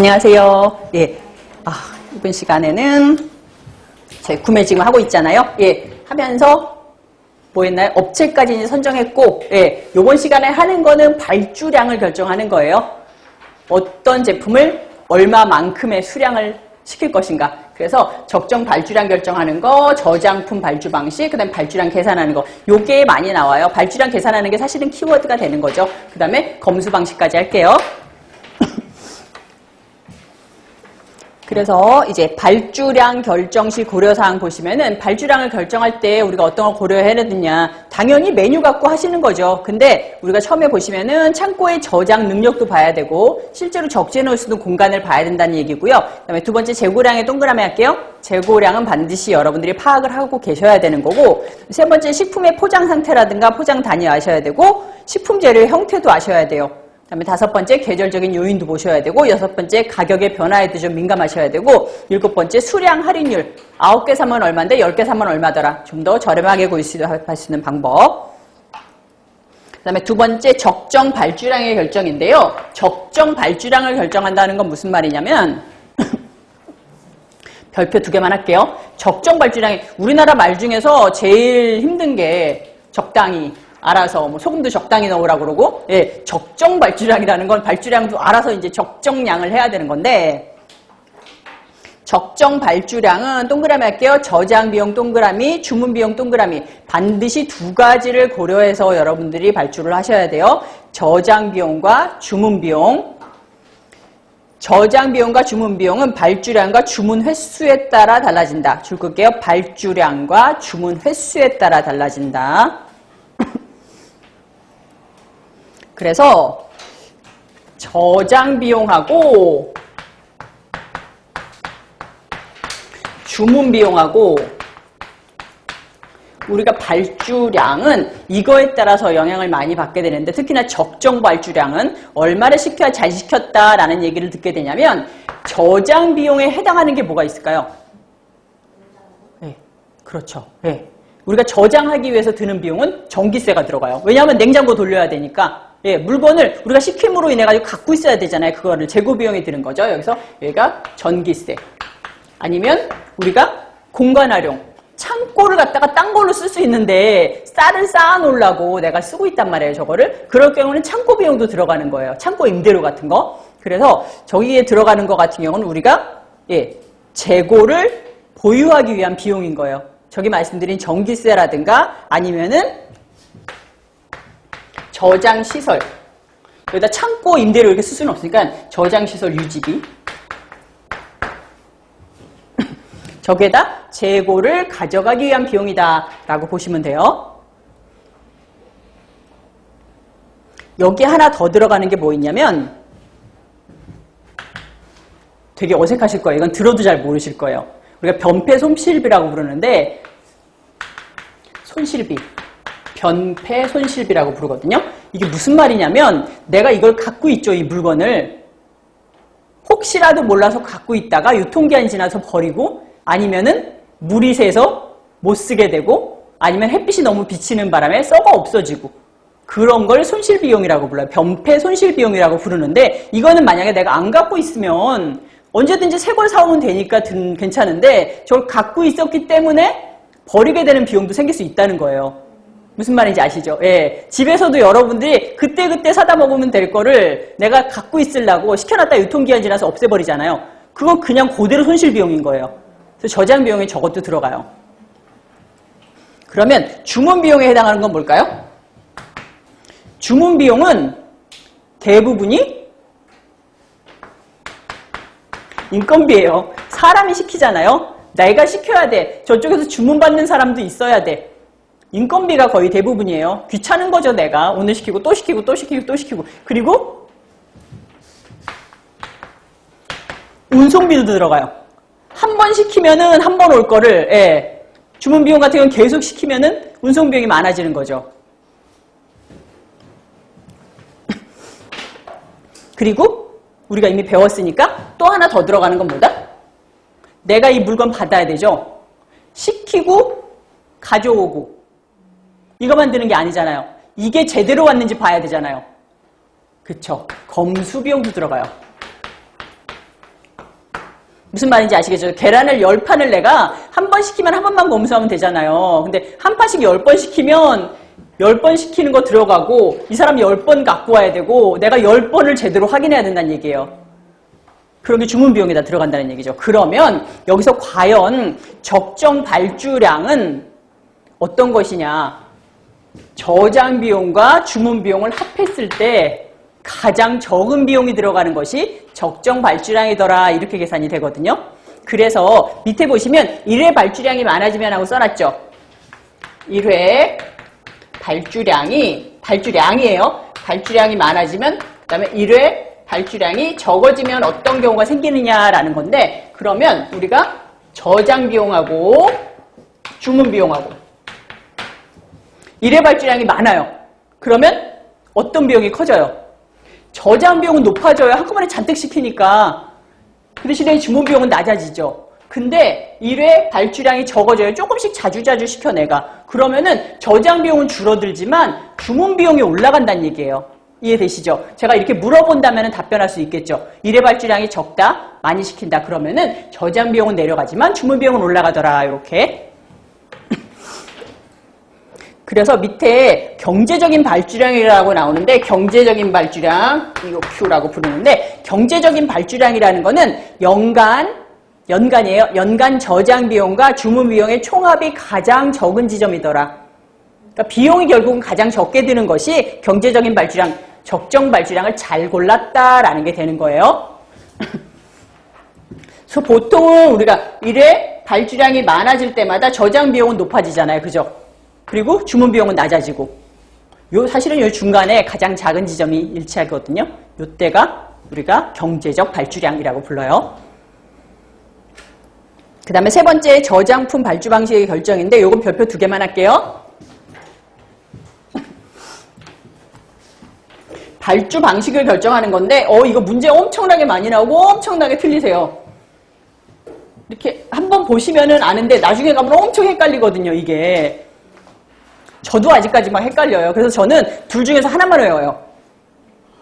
안녕하세요. 예. 이번 시간에는 저희 구매 지금 하고 있잖아요. 예. 하면서 뭐 했나요? 업체까지 이제 선정했고, 예. 요번 시간에 하는 거는 발주량을 결정하는 거예요. 어떤 제품을 얼마만큼의 수량을 시킬 것인가. 그래서 적정 발주량 결정하는 거, 저장품 발주 방식, 그 다음에 발주량 계산하는 거. 요게 많이 나와요. 발주량 계산하는 게 사실은 키워드가 되는 거죠. 그 다음에 검수 방식까지 할게요. 그래서 이제 발주량 결정 시 고려사항 보시면은 발주량을 결정할 때 우리가 어떤 걸 고려해야 되느냐. 당연히 메뉴 갖고 하시는 거죠. 근데 우리가 처음에 보시면은 창고의 저장 능력도 봐야 되고 실제로 적재해 놓을 수 있는 공간을 봐야 된다는 얘기고요. 그다음에 두 번째 재고량의 동그라미 할게요. 재고량은 반드시 여러분들이 파악을 하고 계셔야 되는 거고, 세 번째 식품의 포장 상태라든가 포장 단위 아셔야 되고, 식품 재료의 형태도 아셔야 돼요. 그다음에 다섯 번째 계절적인 요인도 보셔야 되고, 여섯 번째 가격의 변화에도 좀 민감하셔야 되고, 일곱 번째 수량 할인율. 9개 사면 얼마인데 10개 사면 얼마더라. 좀 더 저렴하게 구할 수 있는 방법. 그다음에 두 번째 적정 발주량의 결정인데요. 적정 발주량을 결정한다는 건 무슨 말이냐면 별표 2개만 할게요. 적정 발주량이 우리나라 말 중에서 제일 힘든 게 적당히 알아서 뭐 소금도 적당히 넣으라고 그러고, 예, 적정 발주량이라는 건 발주량도 알아서 이제 적정량을 해야 되는 건데, 적정 발주량은 동그라미 할게요. 저장 비용 동그라미, 주문 비용 동그라미. 반드시 두 가지를 고려해서 여러분들이 발주를 하셔야 돼요. 저장 비용과 주문 비용. 저장 비용과 주문 비용은 발주량과 주문 횟수에 따라 달라진다. 줄 끌게요. 발주량과 주문 횟수에 따라 달라진다. 그래서 저장 비용하고 주문 비용하고 우리가 발주량은 이거에 따라서 영향을 많이 받게 되는데, 특히나 적정 발주량은 얼마를 시켜야 잘 시켰다라는 얘기를 듣게 되냐면, 저장 비용에 해당하는 게 뭐가 있을까요? 네, 그렇죠. 네. 우리가 저장하기 위해서 드는 비용은 전기세가 들어가요. 왜냐하면 냉장고 돌려야 되니까. 예, 물건을 우리가 시킴으로 인해 가지고 갖고 있어야 되잖아요. 그거를 재고 비용이 드는 거죠. 여기서 여기가 전기세. 아니면 우리가 공간 활용. 창고를 갖다가 딴 걸로 쓸 수 있는데 쌀을 쌓아 놓으려고 내가 쓰고 있단 말이에요. 저거를. 그럴 경우는 창고 비용도 들어가는 거예요. 창고 임대료 같은 거. 그래서 저기에 들어가는 거 같은 경우는 우리가 재고를 보유하기 위한 비용인 거예요. 저기 말씀드린 전기세라든가 아니면은 저장시설. 여기다 창고 임대료 이렇게 쓸 수는 없으니까 저장시설 유지비. 저기에다 재고를 가져가기 위한 비용이다 라고 보시면 돼요. 여기 하나 더 들어가는 게 뭐 있냐면, 되게 어색하실 거예요. 이건 들어도 잘 모르실 거예요. 우리가 변폐 손실비라고 부르는데, 손실비. 변폐 손실비라고 부르거든요. 이게 무슨 말이냐면, 내가 이걸 갖고 있죠, 이 물건을. 혹시라도 몰라서 갖고 있다가 유통기한이 지나서 버리고, 아니면은 물이 새서 못 쓰게 되고, 아니면 햇빛이 너무 비치는 바람에 썩어 없어지고, 그런 걸 손실비용이라고 불러요. 변폐 손실비용이라고 부르는데, 이거는 만약에 내가 안 갖고 있으면 언제든지 새 걸 사오면 되니까 괜찮은데, 저걸 갖고 있었기 때문에 버리게 되는 비용도 생길 수 있다는 거예요. 무슨 말인지 아시죠? 예. 집에서도 여러분들이 그때그때 사다 먹으면 될 거를 내가 갖고 있으려고 시켜놨다 유통기한 지나서 없애버리잖아요. 그건 그냥 그대로 손실비용인 거예요. 그래서 저장 비용에 저것도 들어가요. 그러면 주문 비용에 해당하는 건 뭘까요? 주문 비용은 대부분이 인건비예요. 사람이 시키잖아요. 내가 시켜야 돼. 저쪽에서 주문받는 사람도 있어야 돼. 인건비가 거의 대부분이에요. 귀찮은 거죠, 내가. 오늘 시키고 또 시키고 또 시키고 또 시키고. 그리고 운송비도 들어가요. 한 번 시키면은 한 번 올 거를, 주문 비용 같은 경우는 계속 시키면은 운송 비용이 많아지는 거죠. 그리고 우리가 이미 배웠으니까 또 하나 더 들어가는 건 뭐다? 내가 이 물건 받아야 되죠. 시키고 가져오고. 이거만 드는 게 아니잖아요. 이게 제대로 왔는지 봐야 되잖아요. 그쵸? 검수 비용도 들어가요. 무슨 말인지 아시겠죠? 계란을 10판을 내가 한 번 시키면 한 번만 검수하면 되잖아요. 근데 한 판씩 10번 시키면 10번 시키는 거 들어가고 이 사람 10번 갖고 와야 되고 내가 10번을 제대로 확인해야 된다는 얘기예요. 그런 게 주문 비용에 다 들어간다는 얘기죠. 그러면 여기서 과연 적정 발주량은 어떤 것이냐? 저장 비용과 주문 비용을 합했을 때 가장 적은 비용이 들어가는 것이 적정 발주량이더라 이렇게 계산이 되거든요. 그래서 밑에 보시면 1회 발주량이 많아지면 하고 써놨죠. 1회 발주량이에요. 발주량이 많아지면 그다음에 1회 발주량이 적어지면 어떤 경우가 생기느냐라는 건데 그러면 우리가 저장 비용하고 주문 비용하고 1회 발주량이 많아요. 그러면 어떤 비용이 커져요? 저장 비용은 높아져요. 한꺼번에 잔뜩 시키니까. 그 대신에 주문 비용은 낮아지죠. 근데 1회 발주량이 적어져요. 조금씩 자주자주 시켜 내가. 그러면은 저장 비용은 줄어들지만 주문 비용이 올라간다는 얘기예요. 이해되시죠? 제가 이렇게 물어본다면 답변할 수 있겠죠. 1회 발주량이 적다, 많이 시킨다. 그러면은 저장 비용은 내려가지만 주문 비용은 올라가더라. 이렇게. 그래서 밑에 경제적인 발주량이라고 나오는데 경제적인 발주량, 이거 Q라고 부르는데 경제적인 발주량이라는 거는 연간이에요. 연간 저장 비용과 주문 비용의 총합이 가장 적은 지점이더라. 그러니까 비용이 결국은 가장 적게 드는 것이 경제적인 발주량, 적정 발주량을 잘 골랐다라는 게 되는 거예요. 그래서 보통은 우리가 1회 발주량이 많아질 때마다 저장 비용은 높아지잖아요. 그죠? 그리고 주문 비용은 낮아지고 사실은 요 중간에 가장 작은 지점이 일치하거든요. 요때가 우리가 경제적 발주량이라고 불러요. 그 다음에 세 번째 저장품 발주 방식의 결정인데 요건 별표 2개만 할게요. 발주 방식을 결정하는 건데 이거 문제 엄청나게 많이 나오고 엄청나게 틀리세요. 이렇게 한번 보시면은 아는데 나중에 가면 엄청 헷갈리거든요. 이게. 저도 아직까지 막 헷갈려요. 그래서 저는 둘 중에서 하나만 외워요.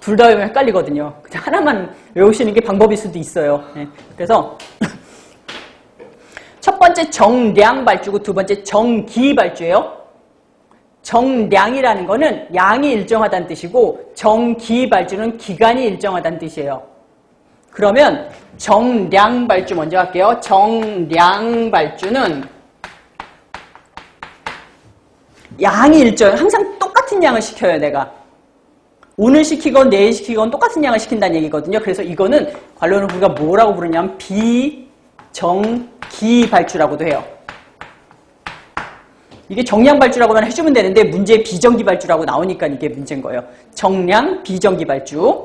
둘 다 외우면 헷갈리거든요. 그냥 하나만 외우시는 게 방법일 수도 있어요. 네. 그래서 첫 번째 정량 발주고 두 번째 정기 발주예요. 정량이라는 거는 양이 일정하다는 뜻이고 정기 발주는 기간이 일정하다는 뜻이에요. 그러면 정량 발주 먼저 할게요. 정량 발주는 양이 일정, 항상 똑같은 양을 시켜요, 내가. 오늘 시키건 내일 시키건 똑같은 양을 시킨다는 얘기거든요. 그래서 이거는 관료는 우리가 뭐라고 부르냐면 비정기 발주라고도 해요. 이게 정량 발주라고만 해주면 되는데 문제에 비정기 발주라고 나오니까 이게 문제인 거예요. 정량, 비정기 발주.